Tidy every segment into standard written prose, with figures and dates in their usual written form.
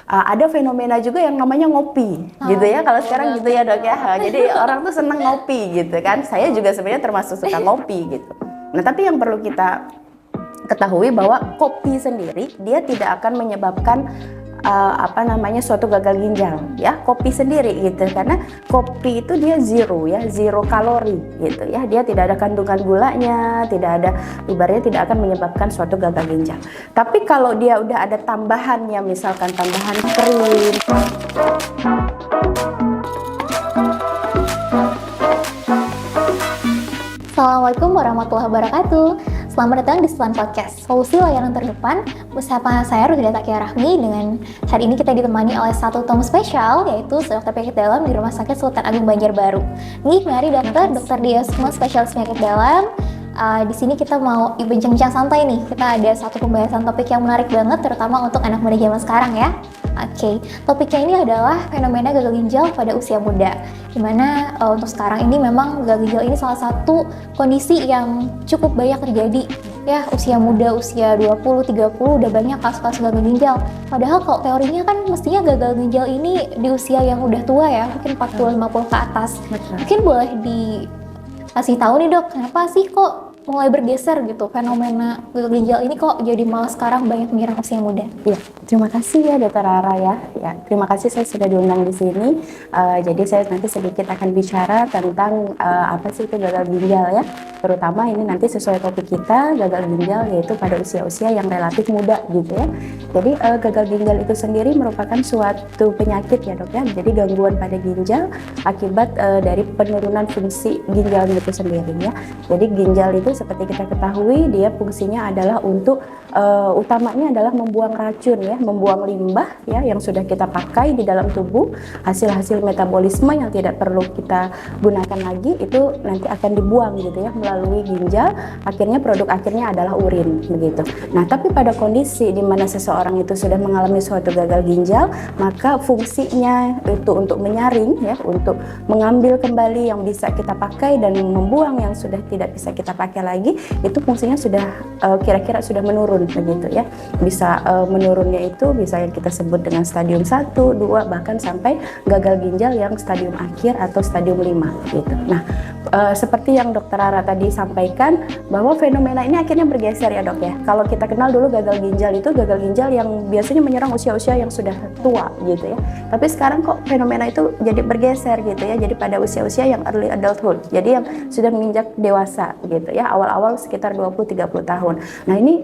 Ada fenomena juga yang namanya ngopi, gitu ya. Kalau sekarang gitu ya dok ya. Jadi orang tuh seneng ngopi gitu kan. Saya juga sebenarnya termasuk suka ngopi gitu. Nah tapi yang perlu kita ketahui bahwa kopi sendiri dia tidak akan menyebabkan suatu gagal ginjal ya, kopi sendiri gitu, karena kopi itu dia zero kalori gitu ya, dia tidak ada kandungan gulanya, tidak ada, ibaratnya tidak akan menyebabkan suatu gagal ginjal. Tapi kalau dia udah ada tambahannya, misalkan tambahan krim. Assalamualaikum warahmatullahi wabarakatuh. Selamat datang di Selan Podcast, solusi layanan terdepan. Bersama saya Rudina Takia Rahmi. Dengan hari ini kita ditemani oleh satu tamu spesial, yaitu dokter penyakit dalam di Rumah Sakit Sultan Agung Banjarbaru. Nih, mari dokter Dia semua spesialis penyakit dalam. Di sini kita mau bincang-bincang santai nih. Kita ada satu pembahasan topik yang menarik banget, terutama untuk anak muda zaman sekarang ya. Oke, topiknya ini adalah fenomena gagal ginjal pada usia muda. Dimana untuk sekarang ini memang gagal ginjal ini salah satu kondisi yang cukup banyak terjadi. Ya, usia muda, usia 20-30 udah banyak kasus-kasus gagal ginjal. Padahal kalau teorinya kan mestinya gagal ginjal ini di usia yang udah tua ya, mungkin 40-50 ke atas. Mungkin boleh dikasih tahu nih dok, kenapa sih kok mulai bergeser gitu fenomena gagal ginjal ini kok jadi malah sekarang banyak menyerang usia muda? Ya, terima kasih ya Dokter Rara ya. Ya, terima kasih saya sudah diundang di sini. Jadi saya nanti sedikit akan bicara tentang apa sih itu gagal ginjal ya. Terutama ini nanti sesuai topik kita, gagal ginjal yaitu pada usia-usia yang relatif muda gitu ya. Jadi gagal ginjal itu sendiri merupakan suatu penyakit ya dok ya. Jadi gangguan pada ginjal akibat dari penurunan fungsi ginjalnya itu sendiri ya. Jadi ginjal itu seperti kita ketahui dia fungsinya adalah untuk utamanya adalah membuang racun ya, membuang limbah ya yang sudah kita pakai di dalam tubuh, hasil-hasil metabolisme yang tidak perlu kita gunakan lagi itu nanti akan dibuang gitu ya melalui ginjal, akhirnya produk akhirnya adalah urin begitu. Nah, tapi pada kondisi di mana seseorang itu sudah mengalami suatu gagal ginjal, maka fungsinya itu untuk menyaring ya, untuk mengambil kembali yang bisa kita pakai dan membuang yang sudah tidak bisa kita pakai lagi, itu fungsinya sudah kira-kira sudah menurun begitu ya. Bisa menurunnya itu bisa yang kita sebut dengan stadium 1, 2 bahkan sampai gagal ginjal yang stadium akhir atau stadium 5 gitu. Nah, seperti yang Dokter Rara tadi sampaikan bahwa fenomena ini akhirnya bergeser ya dok ya. Kalau kita kenal dulu gagal ginjal itu gagal ginjal yang biasanya menyerang usia-usia yang sudah tua gitu ya. Tapi sekarang kok fenomena itu jadi bergeser gitu ya. Jadi pada usia-usia yang early adulthood. Jadi yang sudah menginjak dewasa gitu ya. Awal-awal sekitar 20-30 tahun. Nah ini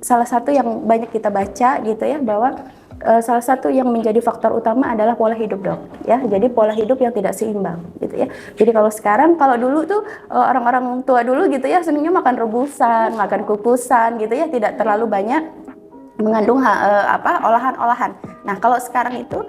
salah satu yang banyak kita baca gitu ya, bahwa salah satu yang menjadi faktor utama adalah pola hidup dok ya. Jadi pola hidup yang tidak seimbang gitu ya. Jadi kalau sekarang, kalau dulu tuh orang-orang tua dulu gitu ya senangnya makan rebusan, makan kukusan gitu ya, tidak terlalu banyak mengandung olahan-olahan. Nah kalau sekarang itu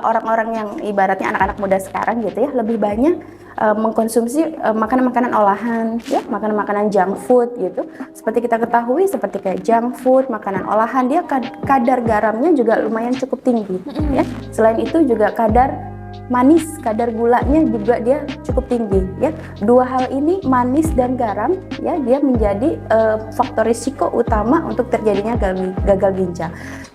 orang-orang yang ibaratnya anak-anak muda sekarang gitu ya lebih banyak mengkonsumsi makanan-makanan olahan ya, makanan-makanan junk food gitu. Seperti kita ketahui, seperti kayak junk food, makanan olahan, dia kadar garamnya juga lumayan cukup tinggi ya. Selain itu juga kadar manis, kadar gulanya juga dia cukup tinggi ya. Dua hal ini, manis dan garam ya, dia menjadi faktor risiko utama untuk terjadinya gagal ginjal.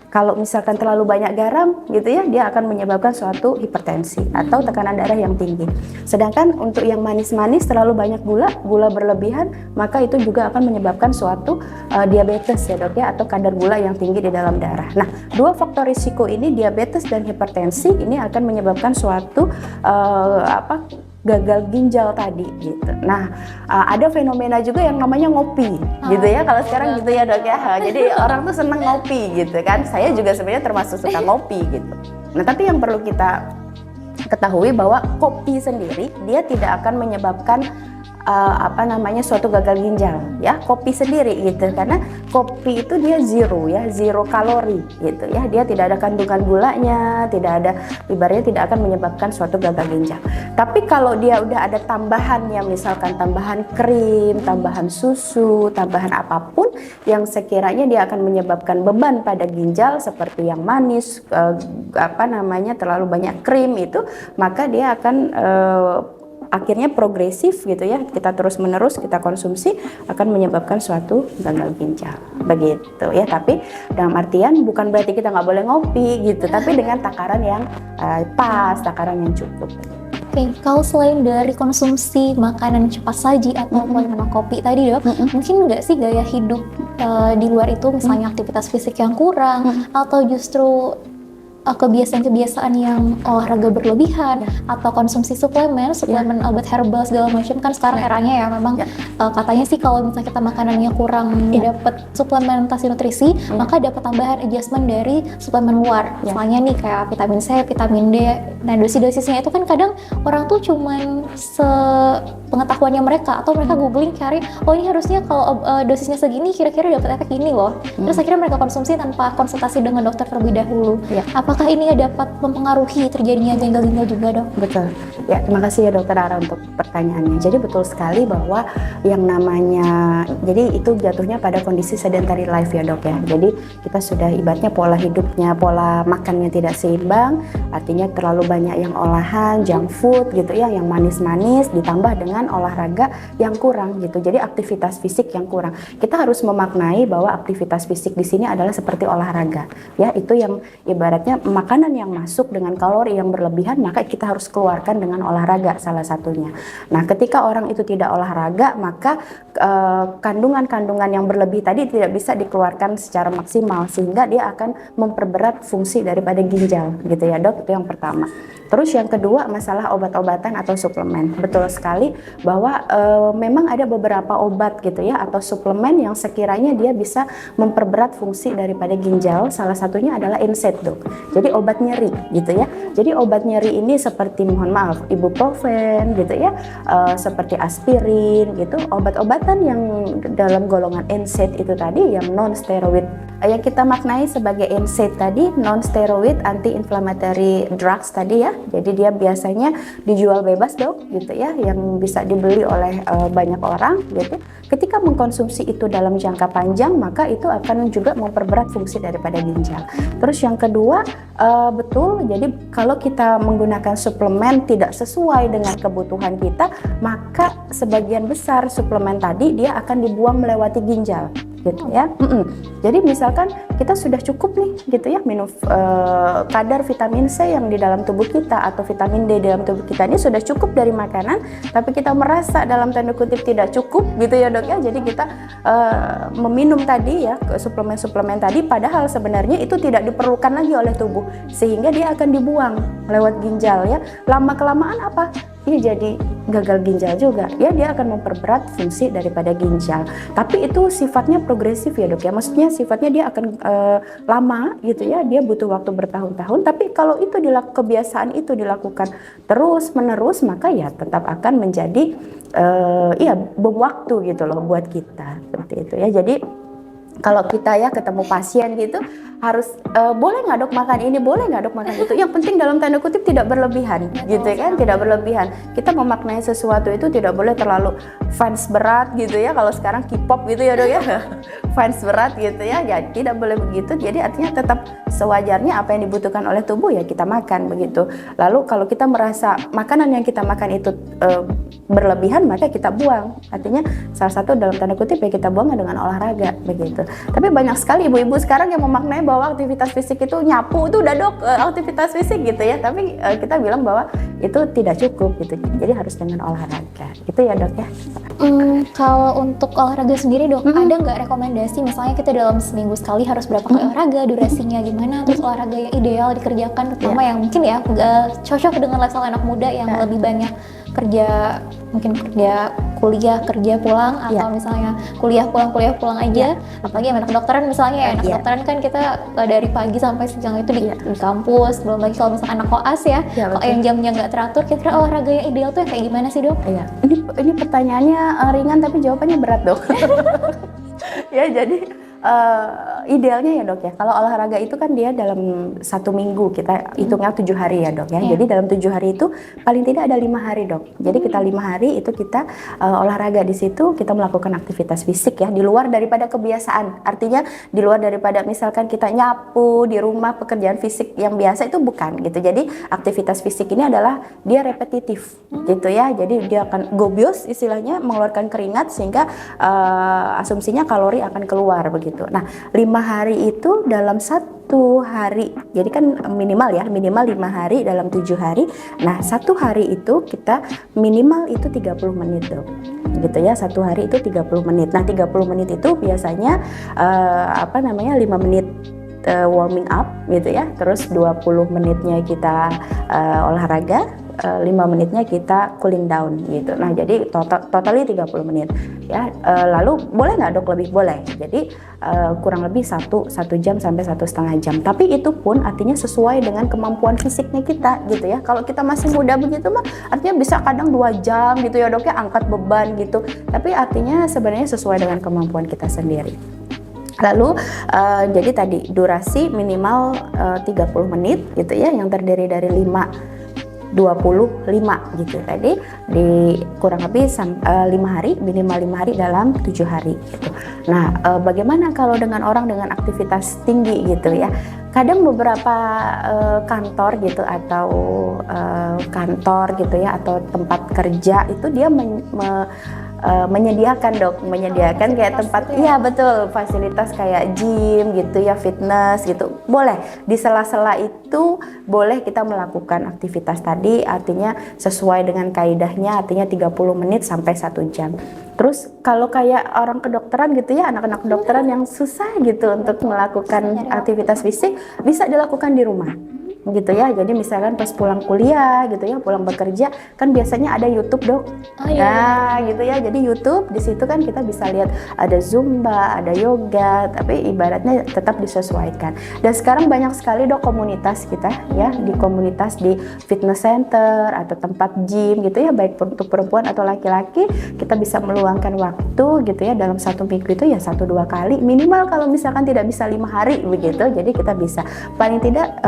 Kalau misalkan terlalu banyak garam gitu ya, dia akan menyebabkan suatu hipertensi atau tekanan darah yang tinggi. Sedangkan untuk yang manis-manis terlalu banyak gula berlebihan, maka itu juga akan menyebabkan suatu diabetes ya dok ya, atau kadar gula yang tinggi di dalam darah. Nah, dua faktor risiko ini, diabetes dan hipertensi, ini akan menyebabkan suatu gagal ginjal tadi gitu. Nah, ada fenomena juga yang namanya ngopi gitu ya. Kalau sekarang gitu ya dok ya. Jadi orang tuh seneng ngopi gitu kan. Saya juga sebenarnya termasuk suka ngopi gitu. Nah, tapi yang perlu kita ketahui bahwa kopi sendiri dia tidak akan menyebabkan suatu gagal ginjal ya, kopi sendiri gitu, karena kopi itu dia zero kalori gitu ya, dia tidak ada kandungan gulanya, tidak ada, ibaratnya tidak akan menyebabkan suatu gagal ginjal. Tapi kalau dia udah ada tambahannya, misalkan tambahan krim, tambahan susu, tambahan apapun yang sekiranya dia akan menyebabkan beban pada ginjal seperti yang manis, terlalu banyak krim itu, maka dia akan akhirnya progresif gitu ya, kita terus menerus kita konsumsi akan menyebabkan suatu gagal ginjal begitu ya. Tapi dalam artian bukan berarti kita nggak boleh ngopi gitu, tapi dengan takaran yang pas, takaran yang cukup. Oke, kalau selain dari konsumsi makanan cepat saji ataupun minum kopi tadi dok, mungkin nggak sih gaya hidup di luar itu misalnya aktivitas fisik yang kurang atau justru kebiasaan-kebiasaan yang olahraga berlebihan atau konsumsi suplemen obat herbal segala macam kan sekarang eranya ya memang katanya sih kalau misalnya kita makanannya kurang dapat suplementasi nutrisi maka dapat tambahan adjustment dari suplemen luar misalnya nih kayak vitamin C, vitamin D. Nah dosis-dosisnya itu kan kadang orang tuh cuman sepengetahuannya mereka atau mereka googling cari oh ini harusnya kalau dosisnya segini kira-kira dapat efek ini loh. Terus akhirnya mereka konsumsi tanpa konsultasi dengan dokter terlebih dahulu. Apakah ini dapat mempengaruhi terjadinya gagal ginjal juga dok? Betul. Ya, terima kasih ya Dokter Ara untuk pertanyaannya. Jadi betul sekali bahwa yang namanya, jadi itu jatuhnya pada kondisi sedentary life ya dok ya. Jadi kita sudah ibaratnya pola hidupnya, pola makannya tidak seimbang, artinya terlalu banyak yang olahan, junk food gitu ya, yang manis-manis ditambah dengan olahraga yang kurang gitu. Jadi aktivitas fisik yang kurang. Kita harus memaknai bahwa aktivitas fisik di sini adalah seperti olahraga. Ya, itu yang ibaratnya makanan yang masuk dengan kalori yang berlebihan maka kita harus keluarkan dengan olahraga salah satunya. Nah, ketika orang itu tidak olahraga maka kandungan-kandungan yang berlebih tadi tidak bisa dikeluarkan secara maksimal sehingga dia akan memperberat fungsi daripada ginjal gitu ya dok. Itu yang pertama. Terus yang kedua masalah obat-obatan atau suplemen. Betul sekali bahwa memang ada beberapa obat gitu ya atau suplemen yang sekiranya dia bisa memperberat fungsi daripada ginjal. Salah satunya adalah NSAID dok. Jadi obat nyeri gitu ya. Jadi obat nyeri ini seperti mohon maaf ibuprofen gitu ya, seperti aspirin gitu. Obat-obatan yang dalam golongan NSAID itu tadi yang non steroid. Yang kita maknai sebagai NSAID tadi non steroid anti-inflammatory drugs tadi ya. Jadi dia biasanya dijual bebas dok gitu ya, yang bisa dibeli oleh banyak orang gitu. Ketika mengkonsumsi itu dalam jangka panjang maka itu akan juga memperberat fungsi daripada ginjal. Terus yang kedua betul, jadi kalau kita menggunakan suplemen tidak sesuai dengan kebutuhan kita maka sebagian besar suplemen tadi dia akan dibuang melewati ginjal gitu ya. Jadi misalkan kita sudah cukup nih gitu ya minum kadar vitamin C yang di dalam tubuh kita atau vitamin D dalam tubuh kita ini sudah cukup dari makanan, tapi kita merasa dalam tanda kutip tidak cukup gitu ya dok ya. Jadi kita meminum tadi ya suplemen-suplemen tadi padahal sebenarnya itu tidak diperlukan lagi oleh tubuh sehingga dia akan dibuang lewat ginjal ya. Lama-kelamaan apa? Ini jadi gagal ginjal juga ya, dia akan memperberat fungsi daripada ginjal. Tapi itu sifatnya progresif ya dok ya, maksudnya sifatnya dia akan lama gitu ya, dia butuh waktu bertahun-tahun. Tapi kalau itu kebiasaan itu dilakukan terus menerus maka ya tetap akan menjadi bom waktu gitu loh buat kita seperti itu ya. Jadi kalau kita ya ketemu pasien gitu harus boleh nggak dok makan ini, boleh nggak dok makan itu. Yang penting dalam tanda kutip tidak berlebihan, gitu kan? Tidak berlebihan. Kita memaknai sesuatu itu tidak boleh terlalu fans berat gitu ya. Kalau sekarang K-pop gitu ya dok ya, fans berat gitu ya. Ya tidak boleh begitu. Jadi artinya tetap sewajarnya apa yang dibutuhkan oleh tubuh ya kita makan begitu. Lalu kalau kita merasa makanan yang kita makan itu berlebihan maka kita buang. Artinya salah satu dalam tanda kutip ya kita buang dengan olahraga begitu. Tapi banyak sekali ibu-ibu sekarang yang memaknai bahwa aktivitas fisik itu nyapu itu udah dok aktivitas fisik gitu ya. Tapi kita bilang bahwa itu tidak cukup gitu. Jadi harus dengan olahraga. Gitu ya dok ya. Kalau untuk olahraga sendiri dok, ada nggak rekomendasi misalnya kita dalam seminggu sekali harus berapa kali olahraga, durasinya gimana, terus olahraga yang ideal dikerjakan terutama yang mungkin ya nggak cocok dengan lifestyle anak muda yang lebih banyak kerja, mungkin kerja kuliah kerja pulang atau misalnya kuliah pulang aja. Apalagi anak kedokteran misalnya anak kedokteran kan kita dari pagi sampai siang itu di kampus, belum lagi kalau misalnya anak koas ya kalau yang jamnya nggak teratur, kira-kira olahraga yang ideal tuh yang kayak gimana sih dok? Ini pertanyaannya ringan tapi jawabannya berat dok. Ya jadi idealnya ya dok ya, kalau olahraga itu kan dia dalam 1 minggu kita hitungnya 7 hari ya dok ya. Jadi dalam 7 hari itu paling tidak ada 5 hari dok. Jadi kita 5 hari itu kita olahraga, di situ kita melakukan aktivitas fisik ya, di luar daripada kebiasaan. Artinya di luar daripada misalkan kita nyapu di rumah, pekerjaan fisik yang biasa itu bukan gitu. Jadi aktivitas fisik ini adalah dia repetitif gitu ya. Jadi dia akan gobios istilahnya, mengeluarkan keringat sehingga asumsinya kalori akan keluar begitu. Nah, 5 hari itu dalam 1 hari, jadi kan minimal 5 hari dalam 7 hari. Nah, 1 hari itu kita minimal itu 30 menit dok, gitu ya. 1 hari itu 30 menit. Nah, 30 menit itu biasanya 5 menit warming up gitu ya, terus 20 menitnya kita olahraga, 5 menitnya kita cooling down gitu. Nah, jadi totally 30 menit ya. Lalu boleh nggak dok lebih? Boleh. Jadi kurang lebih 1 jam sampai 1,5 jam. Tapi itu pun artinya sesuai dengan kemampuan fisiknya kita gitu ya. Kalau kita masih muda begitu mah artinya bisa kadang 2 jam gitu ya dok ya, angkat beban gitu. Tapi artinya sebenarnya sesuai dengan kemampuan kita sendiri. Lalu jadi tadi durasi minimal 30 menit gitu ya, yang terdiri dari 25 gitu. Tadi di kurang lebih 5 hari, minimal 5 hari dalam 7 hari gitu. Nah, bagaimana kalau dengan orang dengan aktivitas tinggi gitu ya? Kadang beberapa kantor gitu atau kantor gitu ya, atau tempat kerja itu dia menyediakan kayak tempat iya betul, fasilitas kayak gym gitu ya, fitness gitu. Boleh di sela-sela itu boleh kita melakukan aktivitas tadi, artinya sesuai dengan kaidahnya, artinya 30 menit sampai 1 jam. Terus kalau kayak orang kedokteran gitu ya, anak-anak kedokteran yang susah gitu untuk melakukan aktivitas fisik, bisa dilakukan di rumah gitu ya. Jadi misalkan pas pulang kuliah gitu ya, pulang bekerja, kan biasanya ada YouTube dok. Nah gitu ya, jadi YouTube di situ kan kita bisa lihat ada Zumba, ada yoga, tapi ibaratnya tetap disesuaikan. Dan sekarang banyak sekali dok komunitas kita ya, di komunitas di fitness center atau tempat gym gitu ya, baik untuk perempuan atau laki-laki, kita bisa meluangkan waktu gitu ya, dalam 1 minggu itu ya 1-2 kali minimal, kalau misalkan tidak bisa 5 hari begitu. Jadi kita bisa paling tidak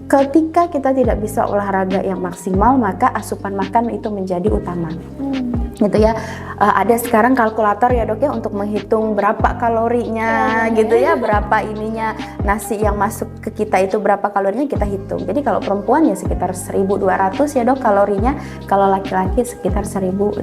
ketika kita tidak bisa olahraga yang maksimal, maka asupan makan itu menjadi utama. Gitu ya. Ada sekarang kalkulator ya dok ya, untuk menghitung berapa kalorinya gitu ya, berapa ininya nasi yang masuk ke kita itu berapa kalorinya kita hitung. Jadi kalau perempuan ya sekitar 1.200 ya dok kalorinya, kalau laki-laki sekitar 1.500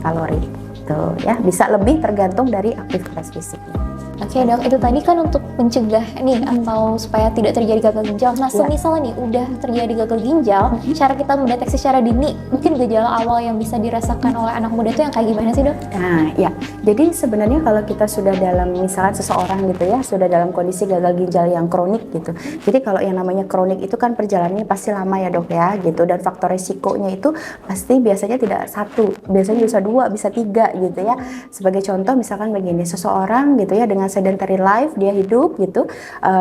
kalori. Tuh ya, bisa lebih tergantung dari aktivitas fisiknya. Oke dok, itu tadi kan untuk mencegah nih atau supaya tidak terjadi gagal ginjal. Nah, semisal nih udah terjadi gagal ginjal, cara kita mendeteksi secara dini, mungkin gejala awal yang bisa dirasakan oleh anak muda itu yang kayak gimana sih dok? Nah ya, jadi sebenarnya kalau kita sudah dalam, misalkan seseorang gitu ya, sudah dalam kondisi gagal ginjal yang kronik gitu. Jadi kalau yang namanya kronik itu kan perjalanannya pasti lama ya dok ya gitu, dan faktor resikonya itu pasti biasanya tidak 1, biasanya bisa 2, bisa 3 gitu ya. Sebagai contoh misalkan begini, seseorang gitu ya dengan sedentary life, dia hidup gitu,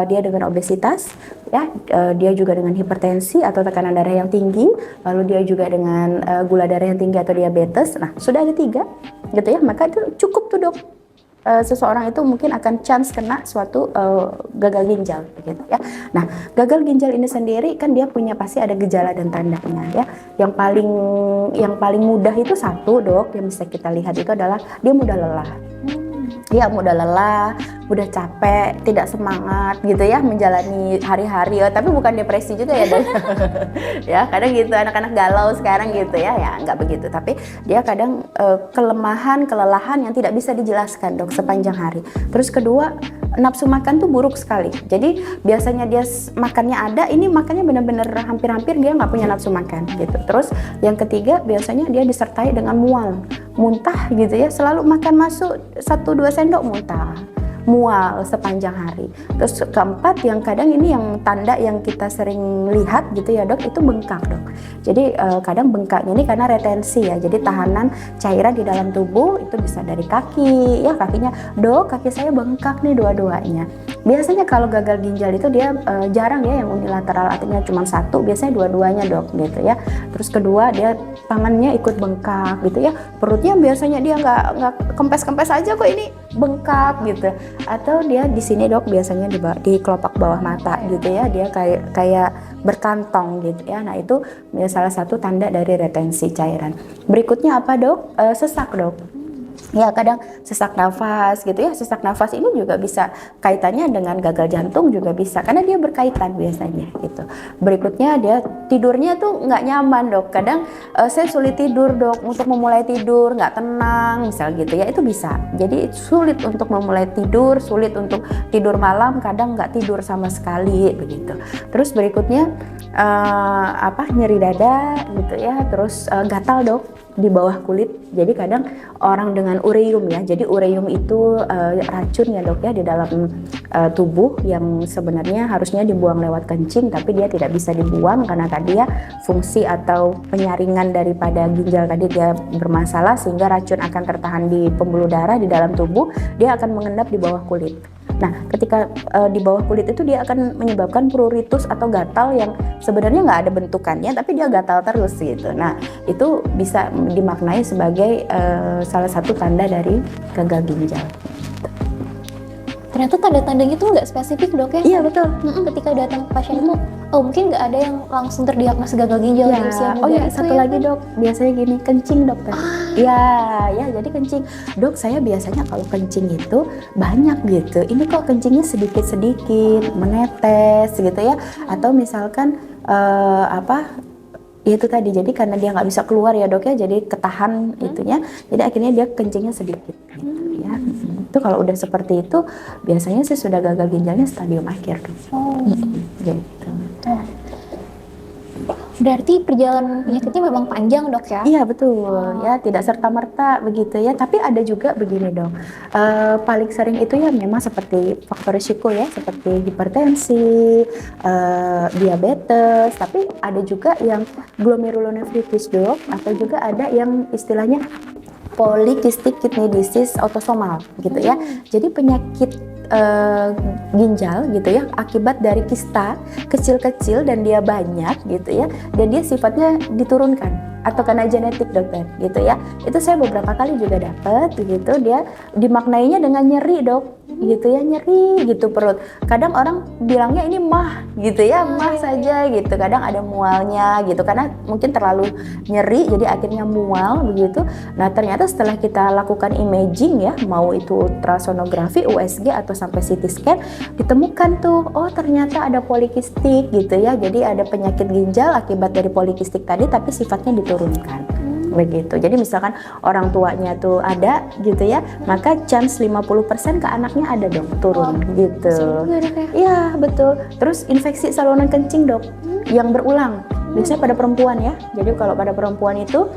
dia dengan obesitas ya, dia juga dengan hipertensi atau tekanan darah yang tinggi, lalu dia juga dengan gula darah yang tinggi atau diabetes. Nah, sudah ada 3 gitu ya, maka itu cukup tuh dok. Seseorang itu mungkin akan chance kena suatu gagal ginjal gitu ya. Nah, gagal ginjal ini sendiri kan dia punya pasti ada gejala dan tandanya ya. Yang paling mudah itu 1 dok, yang bisa kita lihat itu adalah dia mudah lelah. Ya, mudah lelah, mudah capek, tidak semangat gitu ya menjalani hari-hari. Tapi bukan depresi juga ya dok. Ya kadang gitu, anak-anak galau sekarang gitu ya, ya nggak begitu. Tapi dia kadang kelelahan yang tidak bisa dijelaskan dok sepanjang hari. Terus kedua, nafsu makan tuh buruk sekali. Jadi biasanya dia makannya ada, ini makannya benar-benar hampir-hampir dia nggak punya nafsu makan gitu. Terus yang ketiga, biasanya dia disertai dengan mual, muntah gitu ya, selalu makan masuk 1-2 sendok muntah, mual sepanjang hari. Terus keempat, yang kadang ini yang tanda yang kita sering lihat gitu ya dok, itu bengkak dok. Jadi kadang bengkaknya ini karena retensi ya, jadi tahanan cairan di dalam tubuh itu bisa dari kaki ya, kakinya dok, kaki saya bengkak nih dua-duanya. Biasanya kalau gagal ginjal itu dia jarang ya yang unilateral, artinya cuma 1, biasanya dua-duanya dok gitu ya. Terus kedua, dia tangannya ikut bengkak gitu ya, perutnya biasanya dia nggak kempes-kempes aja kok, ini bengkak gitu, atau dia di sini dok biasanya di kelopak bawah mata gitu ya, dia kayak berkantong gitu ya. Nah itu salah satu tanda dari retensi cairan. Berikutnya apa dok? Sesak dok. Ya kadang sesak nafas gitu ya, sesak nafas ini juga bisa kaitannya dengan gagal jantung juga bisa, karena dia berkaitan biasanya gitu. Berikutnya dia tidurnya tuh nggak nyaman dok, kadang saya sulit tidur dok, untuk memulai tidur nggak tenang misal gitu ya, itu bisa. Jadi sulit untuk memulai tidur, sulit untuk tidur malam, kadang nggak tidur sama sekali begitu. Terus berikutnya nyeri dada gitu ya, terus gatal dok di bawah kulit. Jadi kadang orang dengan ureum ya, jadi ureum itu racun ya dok ya di dalam tubuh yang sebenarnya harusnya dibuang lewat kencing, tapi dia tidak bisa dibuang karena tadi ya fungsi atau penyaringan daripada ginjal tadi dia bermasalah, sehingga racun akan tertahan di pembuluh darah di dalam tubuh, dia akan mengendap di bawah kulit. Nah, ketika di bawah kulit itu dia akan menyebabkan pruritus atau gatal yang sebenarnya nggak ada bentukannya, tapi dia gatal terus gitu. Nah, itu bisa dimaknai sebagai salah satu tanda dari gagal ginjal. Ternyata tanda-tandanya tuh nggak spesifik dok ya? Iya betul. Ketika datang ke pasien itu, mungkin nggak ada yang langsung terdiagnosis gagal ginjal di usia muda. Oh ya, satu lagi dok, biasanya gini, kencing dokter. Ya, jadi kencing. Dok, saya biasanya kalau kencing itu banyak gitu. Ini kok kencingnya sedikit-sedikit, menetes gitu ya. Atau misalkan itu tadi, jadi karena dia nggak bisa keluar ya dok ya, jadi ketahan itunya, jadi akhirnya dia kencingnya sedikit gitu ya. Itu kalau udah seperti itu biasanya sih sudah gagal ginjalnya stadium akhir dok. Gitu. Berarti perjalanan penyakitnya memang panjang dok ya? Iya betul ya, tidak serta-merta begitu ya, tapi ada juga begini dok, paling sering itu ya memang seperti faktor risiko ya, seperti hipertensi, diabetes, tapi ada juga yang glomerulonefritis dok, atau juga ada yang istilahnya polycystic kidney disease autosomal gitu ya. Jadi penyakit ginjal gitu ya akibat dari kista kecil-kecil dan dia banyak gitu ya, dan dia sifatnya diturunkan atau karena genetik dokter gitu ya. Itu saya beberapa kali juga dapat gitu, dia dimaknainya dengan nyeri dok gitu ya, nyeri gitu perut. Kadang orang bilangnya ini mah gitu ya, mah saja gitu, kadang ada mualnya gitu karena mungkin terlalu nyeri jadi akhirnya mual begitu. Nah ternyata setelah kita lakukan imaging ya, mau itu ultrasonografi, USG atau sampai CT scan, ditemukan tuh oh ternyata ada polikistik gitu ya. Jadi ada penyakit ginjal akibat dari polikistik tadi tapi sifatnya diturunkan. Begitu. Jadi misalkan orang tuanya tuh ada gitu ya, maka chance 50% ke anaknya ada dong turun gitu. Iya betul. Terus infeksi saluran kencing dok yang berulang. Biasanya pada perempuan ya. Jadi kalau pada perempuan itu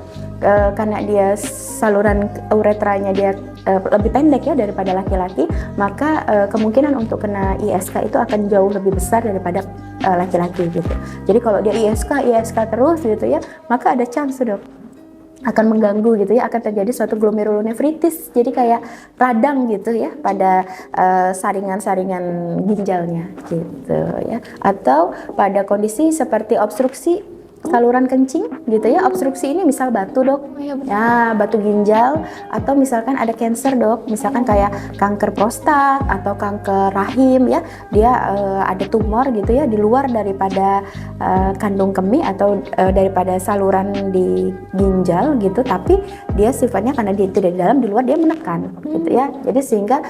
karena dia saluran uretranya dia lebih pendek ya daripada laki-laki, maka kemungkinan untuk kena ISK itu akan jauh lebih besar daripada laki-laki gitu. Jadi kalau dia ISK terus gitu ya, maka ada chance dok akan mengganggu gitu ya, akan terjadi suatu glomerulonefritis, jadi kayak radang gitu ya pada saringan-saringan ginjalnya gitu ya, atau pada kondisi seperti obstruksi saluran kencing gitu ya. Obstruksi ini misal batu dok, ya batu ginjal, atau misalkan ada cancer dok, misalkan kayak kanker prostat atau kanker rahim ya, dia ada tumor gitu ya di luar daripada kandung kemih atau daripada saluran di ginjal gitu, tapi dia sifatnya karena dia tidak di dalam, di luar dia menekan gitu ya. Jadi sehingga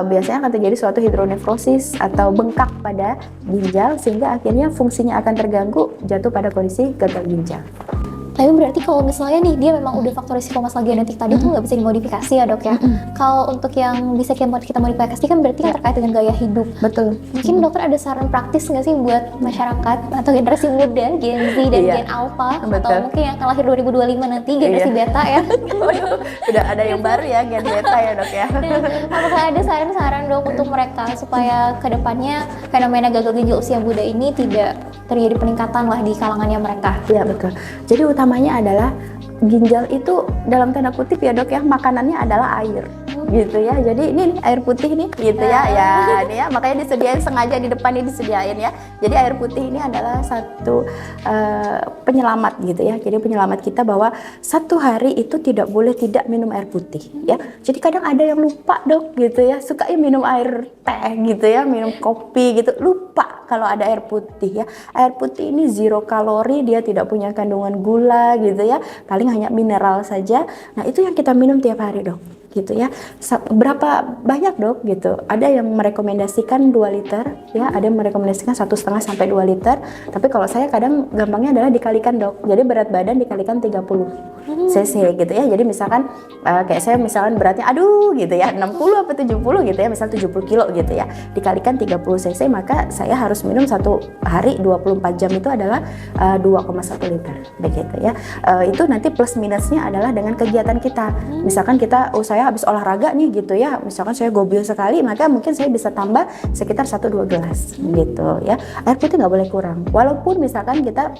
biasanya akan terjadi suatu hidronefrosis atau bengkak pada ginjal, sehingga akhirnya fungsinya akan terganggu, jatuh pada kondisi gagal ginjal. Tapi berarti kalau misalnya nih dia memang udah faktor risiko masalah genetik tadi tuh nggak bisa dimodifikasi ya dok ya? Kalau untuk yang bisa kita modifikasi kan berarti kan terkait dengan gaya hidup. Betul. Mungkin dokter ada saran praktis nggak sih buat masyarakat atau generasi muda, Gen Z dan Gen Alpha, atau mungkin yang akan lahir 2025 nanti, generasi Beta ya? Sudah ada yang baru ya, Gen Beta ya dok ya. Apakah ada saran-saran dok untuk mereka supaya kedepannya fenomena gagal ginjal usia muda ini tidak terjadi peningkatan lah di kalangannya mereka? Iya betul. Jadi utamanya adalah ginjal itu dalam tanda kutip ya dok ya, makanannya adalah air gitu ya. Jadi ini nih air putih nih gitu ya. Ya, ini ya makanya disediain sengaja di depan ini disediain ya. Jadi air putih ini adalah satu penyelamat gitu ya. Jadi penyelamat kita bahwa satu hari itu tidak boleh tidak minum air putih ya. Jadi kadang ada yang lupa dok gitu ya, sukanya minum air teh gitu ya, minum kopi gitu, lupa kalau ada air putih ya. Air putih ini zero kalori, dia tidak punya kandungan gula gitu ya, paling hanya mineral saja. Nah itu yang kita minum tiap hari dok gitu ya. Berapa banyak dok gitu? Ada yang merekomendasikan 2 liter ya, ada yang merekomendasikan 1,5 sampai 2 liter. Tapi kalau saya kadang gampangnya adalah dikalikan dok. Jadi berat badan dikalikan 30 cc gitu ya. Jadi misalkan kayak saya misalkan beratnya aduh gitu ya 60 apa 70 gitu ya, misal 70 kilo gitu ya, dikalikan 30 cc, maka saya harus minum satu hari 24 jam itu adalah 2,1 liter begitu ya. Itu nanti plus minusnya adalah dengan kegiatan kita. Misalkan kita saya habis olahraga nih gitu ya, misalkan saya gobil sekali, maka mungkin saya bisa tambah sekitar 1-2 gelas gitu ya. Air putih nggak boleh kurang, walaupun misalkan kita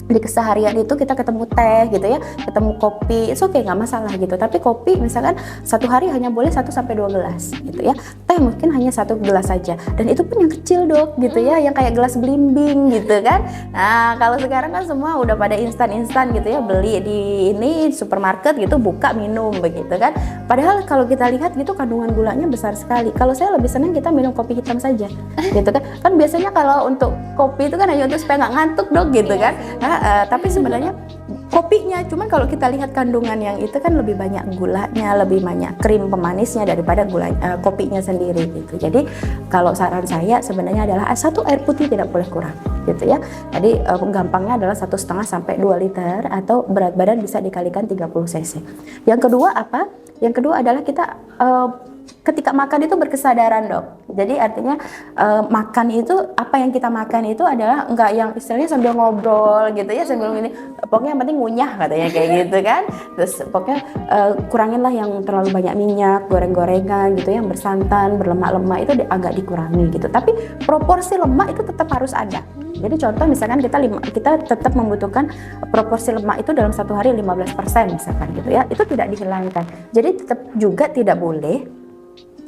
di keseharian itu kita ketemu teh gitu ya, ketemu kopi, oke nggak masalah gitu. Tapi kopi misalkan satu hari hanya boleh 1-2 gelas gitu ya. Teh mungkin hanya 1 gelas saja, dan itu pun yang kecil dok gitu ya, yang kayak gelas belimbing gitu kan. Nah kalau sekarang kan semua udah pada instan gitu ya, beli di ini supermarket gitu, buka minum begitu kan. Padahal kalau kita lihat gitu kandungan gulanya besar sekali. Kalau saya lebih senang kita minum kopi hitam saja gitu kan. Kan biasanya kalau untuk kopi itu kan hanya untuk supaya nggak ngantuk dok gitu kan. Tapi sebenarnya kopinya, cuman kalau kita lihat kandungan yang itu kan lebih banyak gulanya, lebih banyak krim pemanisnya daripada kopinya sendiri gitu. Jadi kalau saran saya sebenarnya adalah satu air putih tidak boleh kurang gitu ya. Jadi gampangnya adalah 1,5 sampai 2 liter, atau berat badan bisa dikalikan 30 cc. Yang kedua apa? Yang kedua adalah kita ketika makan itu berkesadaran dok. Jadi artinya makan itu, apa yang kita makan itu adalah enggak yang istilahnya sambil ngobrol gitu ya, sambil ini pokoknya yang penting ngunyah katanya kayak gitu kan. Terus pokoknya kuranginlah yang terlalu banyak minyak, goreng-gorengan gitu, yang bersantan, berlemak-lemak itu agak dikurangi gitu. Tapi proporsi lemak itu tetap harus ada. Jadi contoh misalkan kita tetap membutuhkan proporsi lemak itu dalam satu hari 15% misalkan gitu ya, itu tidak dihilangkan. Jadi tetap juga tidak boleh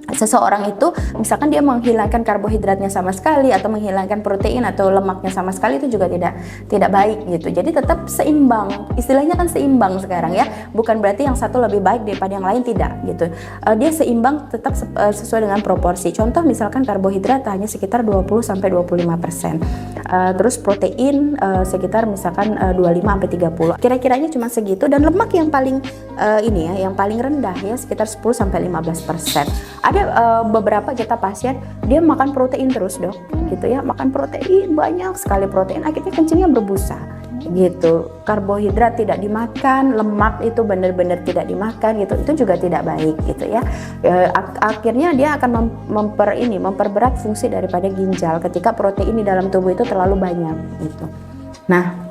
seseorang itu misalkan dia menghilangkan karbohidratnya sama sekali, atau menghilangkan protein atau lemaknya sama sekali, itu juga tidak baik gitu. Jadi tetap seimbang, istilahnya kan seimbang sekarang ya, bukan berarti yang satu lebih baik daripada yang lain, tidak gitu. Dia seimbang, tetap sesuai dengan proporsi. Contoh misalkan karbohidrat hanya sekitar 20-25%, terus protein sekitar misalkan 25-30, kira-kiranya cuma segitu, dan lemak yang paling yang paling rendah ya sekitar 10-15%. Ada beberapa kita pasien dia makan protein terus dok gitu ya, makan protein banyak sekali protein, akhirnya kencingnya berbusa gitu. Karbohidrat tidak dimakan, lemak itu benar-benar tidak dimakan gitu, itu juga tidak baik gitu ya. Akhirnya dia akan memperberat fungsi daripada ginjal ketika protein di dalam tubuh itu terlalu banyak gitu. Nah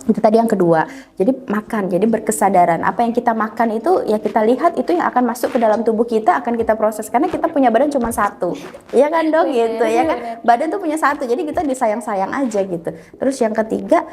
itu tadi yang kedua. Jadi makan, jadi berkesadaran apa yang kita makan itu ya kita lihat itu yang akan masuk ke dalam tubuh kita, akan kita proses, karena kita punya badan cuma satu, ya kan dok gitu ya kan, badan tuh punya satu, jadi kita disayang-sayang aja gitu. Terus yang ketiga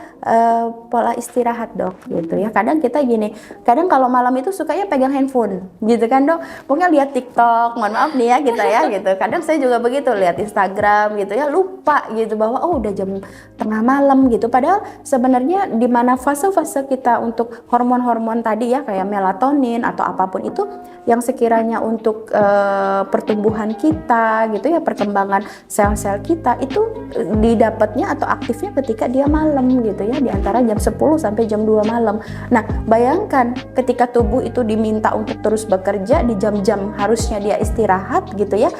pola istirahat dok gitu ya. Kadang kita gini, kadang kalau malam itu sukanya pegang handphone gitu kan dok, pokoknya lihat TikTok, mohon maaf nih ya kita ya gitu. Kadang saya juga begitu, lihat Instagram gitu ya, lupa gitu bahwa oh udah jam tengah malam gitu. Padahal sebenarnya di mana fase-fase kita untuk hormon-hormon tadi ya, kayak melatonin atau apapun itu yang sekiranya untuk pertumbuhan kita gitu ya, perkembangan sel-sel kita itu didapatnya atau aktifnya ketika dia malam gitu ya, di antara jam 10 sampai jam 2 malam. Nah bayangkan ketika tubuh itu diminta untuk terus bekerja di jam-jam harusnya dia istirahat gitu ya,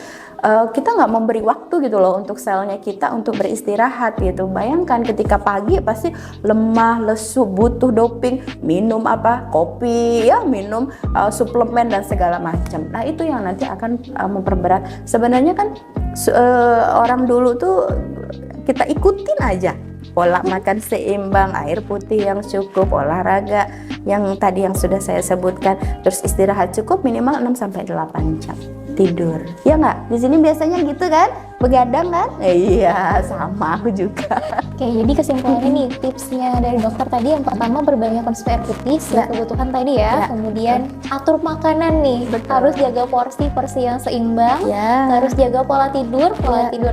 kita nggak memberi waktu gitu loh untuk selnya kita untuk beristirahat gitu. Bayangkan ketika pagi pasti lemah, lesu, butuh doping, minum kopi ya, minum suplemen dan segala macam. Nah itu yang nanti akan memperberat. Sebenarnya kan orang dulu tuh kita ikutin aja pola makan seimbang, air putih yang cukup, olahraga yang tadi yang sudah saya sebutkan, terus istirahat cukup minimal 6-8 jam. Tidur, ya nggak? Di sini biasanya gitu kan, begadang kan? Iya, sama aku juga. Oke, jadi kesimpulannya nih, tipsnya dari dokter tadi yang pertama berbanyak konsumsi air putih sesuai kebutuhan tadi ya. Ya, Kemudian atur makanan nih, Betul. harus jaga porsi yang seimbang. Ya. Harus jaga pola tidur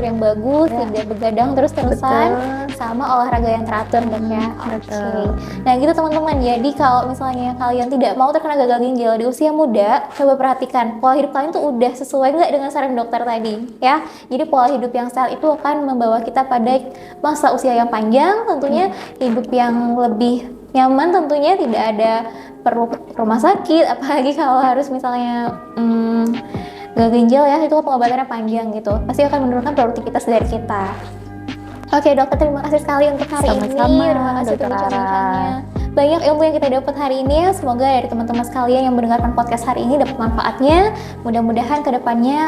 yang bagus, tidak begadang terus-terusan, Betul. sama olahraga yang teratur dok ya. Oke. Betul. Nah gitu teman-teman, jadi kalau misalnya kalian tidak mau terkena gagal ginjal di usia muda, coba perhatikan pola hidup kalian tuh udah sesuai nggak dengan saran dokter tadi ya. Jadi pola hidup yang sehat itu akan membawa kita pada masa usia yang panjang, tentunya hidup yang lebih nyaman, tentunya tidak ada perlu rumah sakit, apalagi kalau harus misalnya gagal ginjal ya, itu pengobatannya panjang gitu, pasti akan menurunkan produktivitas dari kita. Oke dokter, terima kasih sekali untuk hari Sama-sama, ini, terima kasih untuk Dokter Ara. bincang-bincangnya. Banyak ilmu yang kita dapat hari ini ya, semoga dari teman-teman sekalian yang mendengarkan podcast hari ini dapat manfaatnya. Mudah-mudahan kedepannya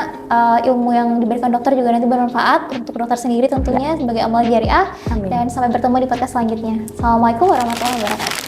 ilmu yang diberikan dokter juga nanti bermanfaat untuk dokter sendiri tentunya sebagai amal jariah. Amin. Dan sampai bertemu di podcast selanjutnya. Assalamualaikum warahmatullahi wabarakatuh.